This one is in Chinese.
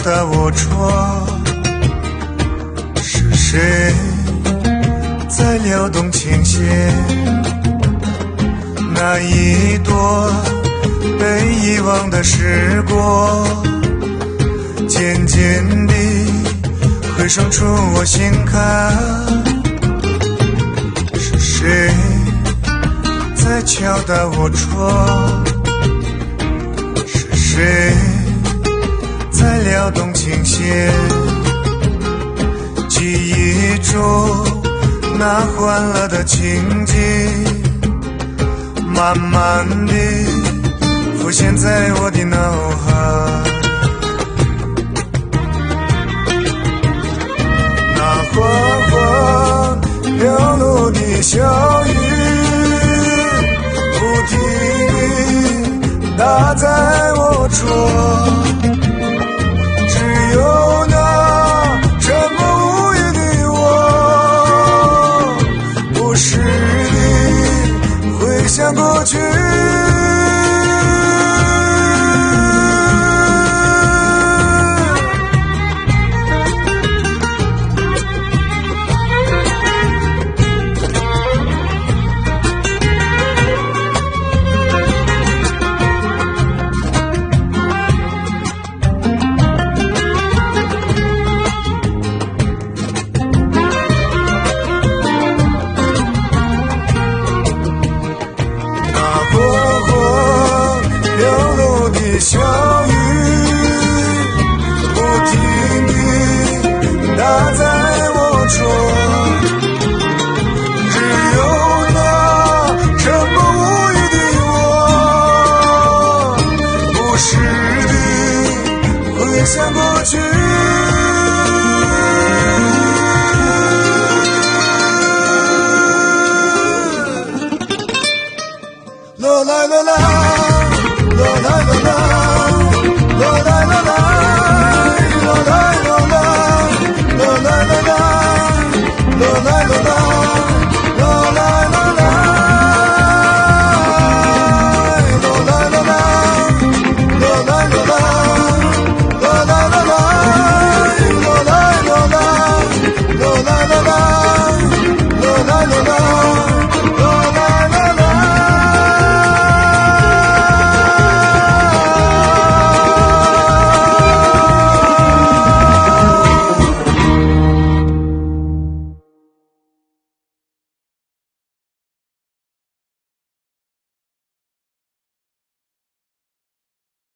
打我窗，是谁在撩动琴弦？那一朵被遗忘的时光，渐渐地回声出我心坎。是谁在敲打我窗？是谁在撩动琴弦？记忆中那欢乐的情景，慢慢地浮现在我的脑海。那缓缓飘落的小雨，不停地打在我窗，只有那沉默无语的我，不时地回想过去。小雨不停地打在我窗，只有那沉默无语的我，不时地回想过去。